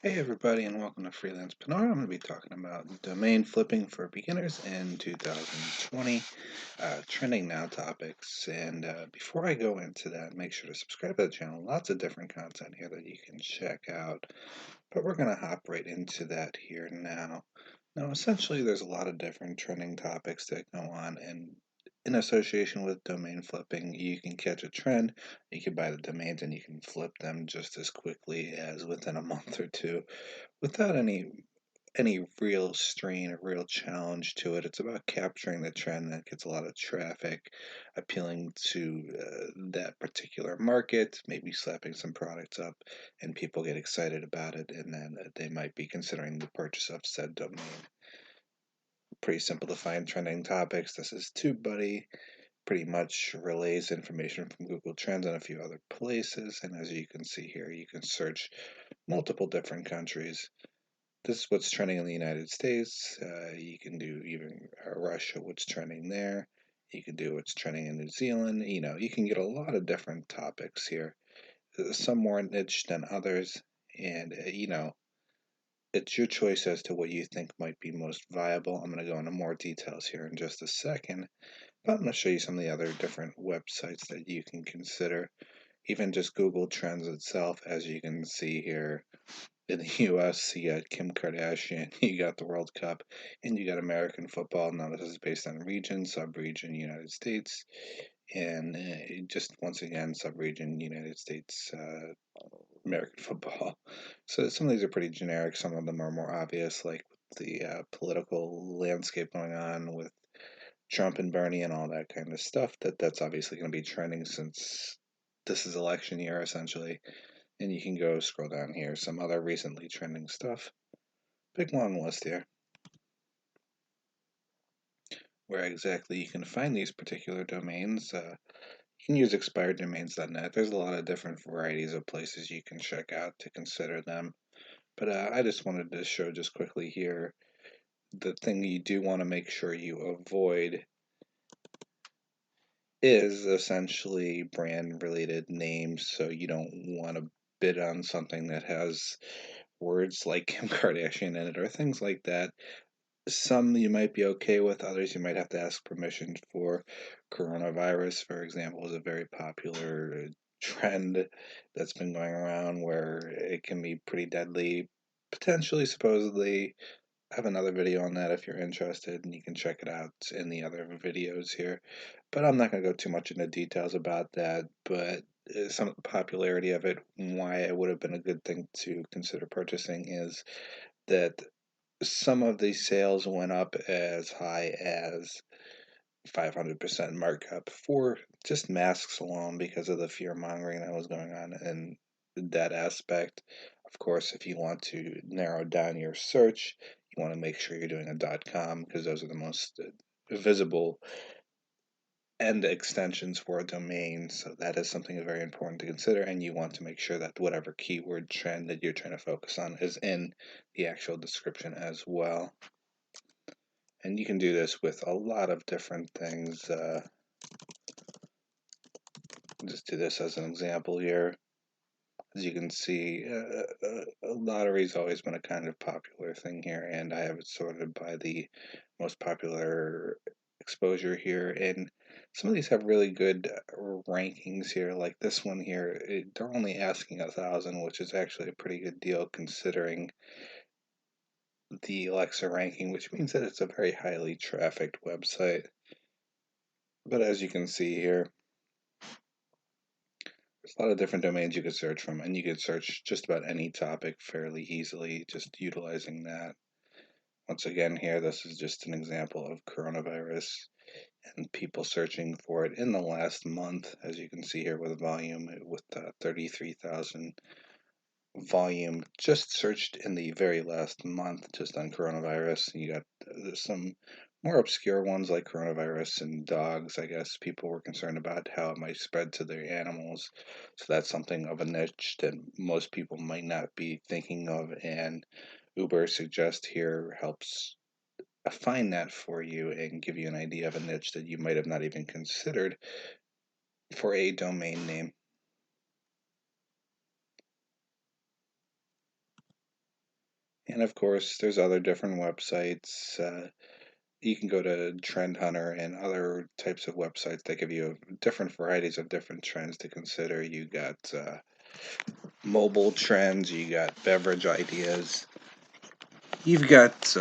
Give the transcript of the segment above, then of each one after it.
Hey everybody, and welcome to Freelance Panora. I'm going to be talking about domain flipping for beginners in 2020, trending now topics. And before I go into that, make sure to subscribe to the channel. Lots of different content here that you can check out. But we're going to hop right into that here now. Now, essentially, there's a lot of different trending topics that go on, and in association with domain flipping, you can catch a trend, you can buy the domains, and you can flip them just as quickly as within a month or two without any real strain or real challenge to it. It's about capturing the trend that gets a lot of traffic, appealing to that particular market, maybe slapping some products up, and people get excited about it, and then they might be considering the purchase of said domain. Pretty simple to find trending topics. This is TubeBuddy. Pretty much relays information from Google Trends and a few other places. And as you can see here, you can search multiple different countries. This is what's trending in the United States. You can do even Russia, what's trending there. You can do what's trending in New Zealand. You can get a lot of different topics here. Some more niche than others. And, it's your choice as to what you think might be most viable. I'm going to go into more details here in just a second. But I'm going to show you some of the other different websites that you can consider. Even just Google Trends itself, as you can see here. In the U.S., you got Kim Kardashian, you got the World Cup, and you got American football. Now, this is based on region, sub-region, United States, and just once again, sub-region, United States, American football. So some of these are pretty generic. Some of them are more obvious, like the political landscape going on with Trump and Bernie and all that kind of stuff. That's obviously going to be trending since this is election year, essentially. And you can go scroll down here, some other recently trending stuff. Big long list here. Where exactly you can find these particular domains. You can use expireddomains.net. There's a lot of different varieties of places you can check out to consider them. But I just wanted to show just quickly here the thing you do want to make sure you avoid is essentially brand related names. So you don't want to bid on something that has words like Kim Kardashian in it or things like that. Some you might be okay with, others you might have to ask permission for. Coronavirus, for example, is a very popular trend that's been going around where it can be pretty deadly. Potentially, supposedly, I have another video on that if you're interested, and you can check it out in the other videos here. But I'm not going to go too much into details about that. But some of the popularity of it, why it would have been a good thing to consider purchasing, is that some of these sales went up as high as 500% markup for just masks alone because of the fear mongering that was going on in that aspect. Of course, if you want to narrow down your search, you want to make sure you're doing a .com because those are the most visible end extensions for a domain. So that is something very important to consider, and you want to make sure that whatever keyword trend that you're trying to focus on is in the actual description as well. And you can do this with a lot of different things. Just do this as an example here. As you can see, lottery's always been a kind of popular thing here, and I have it sorted by the most popular exposure here. And some of these have really good rankings here, like this one here. They're only asking 1,000, which is actually a pretty good deal considering the Alexa ranking, which means that it's a very highly trafficked website. But as you can see here, there's a lot of different domains you could search from, and you could search just about any topic fairly easily, just utilizing that. Once again, here, this is just an example of coronavirus and people searching for it in the last month, as you can see here with volume, with 33,000 volume just searched in the very last month just on coronavirus. You got some more obscure ones like coronavirus and dogs. I guess people were concerned about how it might spread to their animals. So that's something of a niche that most people might not be thinking of. And Uber Suggest here helps find that for you and give you an idea of a niche that you might have not even considered for a domain name. And of course, there's other different websites. You can go to TrendHunter and other types of websites that give you different varieties of different trends to consider. You got mobile trends, you got beverage ideas, you've got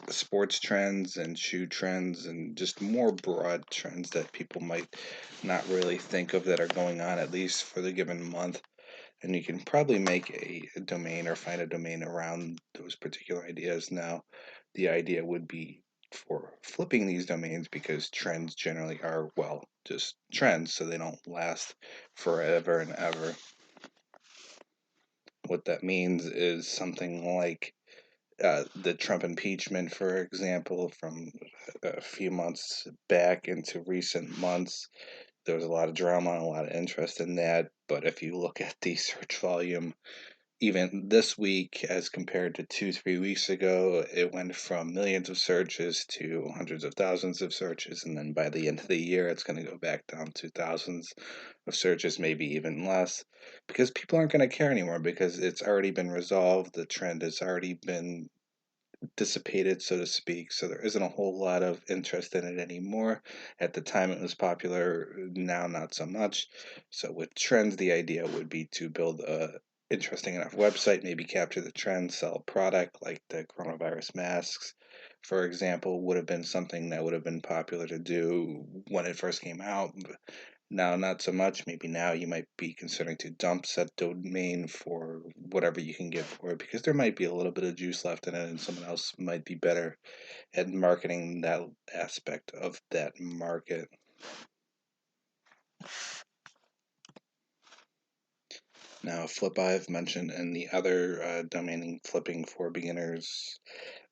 sports trends and shoe trends, and just more broad trends that people might not really think of that are going on, at least for the given month. And you can probably make a domain or find a domain around those particular ideas. Now, the idea would be for flipping these domains, because trends generally are, well, just trends, so they don't last forever and ever. What that means is something like the Trump impeachment, for example, from a few months back into recent months. There was a lot of drama and a lot of interest in that. But if you look at the search volume, even this week as compared to 2, 3 weeks ago, it went from millions of searches to hundreds of thousands of searches. And then by the end of the year, it's going to go back down to thousands of searches, maybe even less, because people aren't going to care anymore, because it's already been resolved. The trend has already been dissipated, so to speak. So there isn't a whole lot of interest in it anymore. At the time it was popular, now not so much. So with trends, the idea would be to build a interesting enough website, maybe capture the trend, sell a product like the coronavirus masks, for example, would have been something that would have been popular to do when it first came out. Now, not so much. Maybe now you might be considering to dump said domain for whatever you can get for it, because there might be a little bit of juice left in it, and someone else might be better at marketing that aspect of that market. Now, Flippa I've mentioned in the other domaining flipping for beginners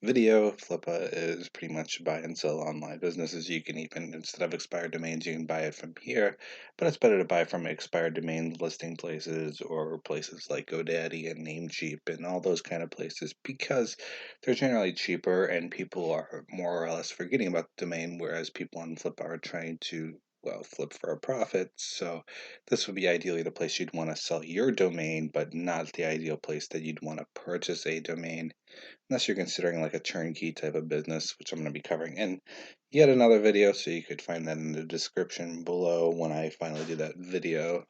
video. Flippa is pretty much buy and sell online businesses. You can even, instead of expired domains, you can buy it from here, but it's better to buy from expired domain listing places, or places like GoDaddy and Namecheap and all those kind of places, because they're generally cheaper and people are more or less forgetting about the domain, whereas people on Flippa are trying to, well, flip for a profit. So this would be ideally the place you'd want to sell your domain, but not the ideal place that you'd want to purchase a domain, unless you're considering like a turnkey type of business, which I'm going to be covering in yet another video. So you could find that in the description below when I finally do that video.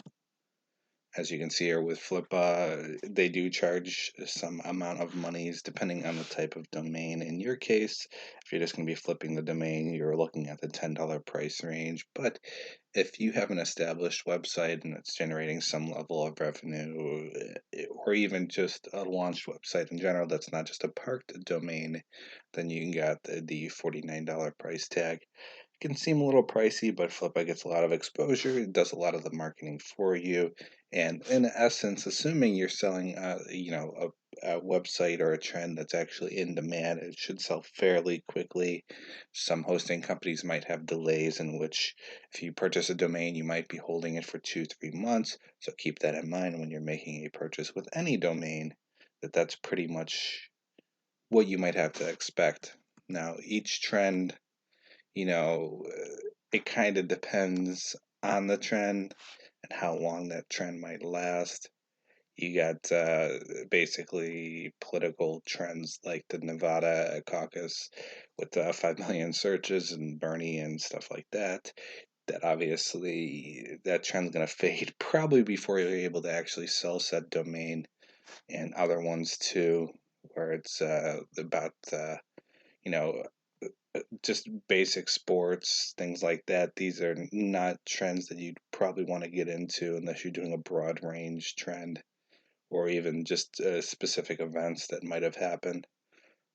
As you can see here with Flippa, they do charge some amount of monies depending on the type of domain. In your case, if you're just going to be flipping the domain, you're looking at the $10 price range. But if you have an established website and it's generating some level of revenue, or even just a launched website in general that's not just a parked domain, then you can get the $49 price tag. It can seem a little pricey, but Flippa gets a lot of exposure. It does a lot of the marketing for you, and in essence, assuming you're selling, a website or a trend that's actually in demand, it should sell fairly quickly. Some hosting companies might have delays in which, if you purchase a domain, you might be holding it for 2, 3 months. So keep that in mind when you're making a purchase with any domain. That's pretty much what you might have to expect. Now, each trend, you know, it kind of depends on the trend and how long that trend might last. You got basically political trends like the Nevada caucus with 5 million searches and Bernie and stuff like that. That obviously, that trend's going to fade probably before you're able to actually sell said domain, and other ones too, where it's about, you know, just basic sports, things like that. These are not trends that you'd probably want to get into unless you're doing a broad range trend, or even just specific events that might have happened.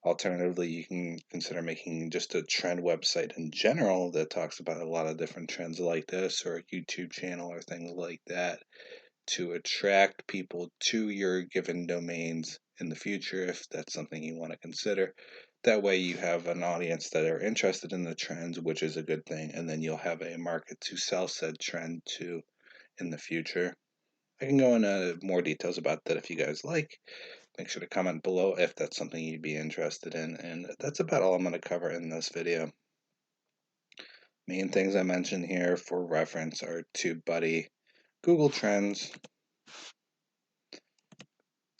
Alternatively, you can consider making just a trend website in general that talks about a lot of different trends like this, or a YouTube channel or things like that, to attract people to your given domains in the future, if that's something you want to consider. That way, you have an audience that are interested in the trends, which is a good thing, and then you'll have a market to sell said trend to in the future. I can go into more details about that if you guys like. Make sure to comment below if that's something you'd be interested in. And that's about all I'm going to cover in this video. Main things I mentioned here for reference are TubeBuddy, Google Trends,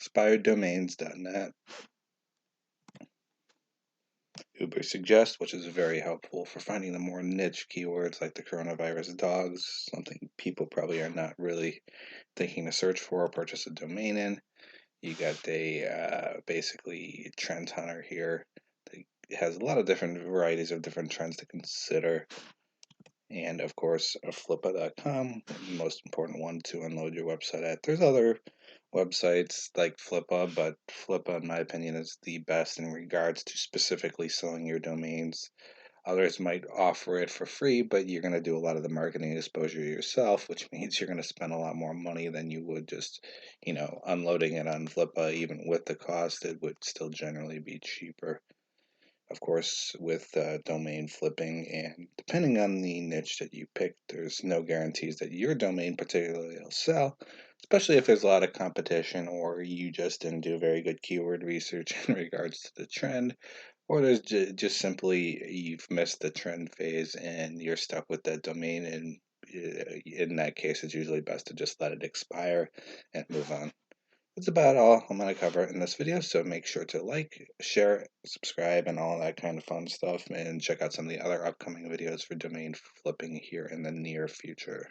expireddomains.net, Uber Suggest, which is very helpful for finding the more niche keywords like the coronavirus dogs, something people probably are not really thinking to search for or purchase a domain in. You got basically TrendHunter here. It has a lot of different varieties of different trends to consider. And of course, Flippa.com, the most important one to unload your website at. There's other websites like Flippa, but Flippa, in my opinion, is the best in regards to specifically selling your domains. Others might offer it for free, but you're going to do a lot of the marketing exposure yourself, which means you're going to spend a lot more money than you would just, unloading it on Flippa. Even with the cost, it would still generally be cheaper. Of course, with domain flipping, and depending on the niche that you pick, there's no guarantees that your domain particularly will sell, especially if there's a lot of competition or you just didn't do very good keyword research in regards to the trend, or there's just simply you've missed the trend phase and you're stuck with that domain. And in that case, it's usually best to just let it expire and move on. That's about all I'm going to cover in this video, so make sure to like, share, subscribe, and all that kind of fun stuff, and check out some of the other upcoming videos for domain flipping here in the near future.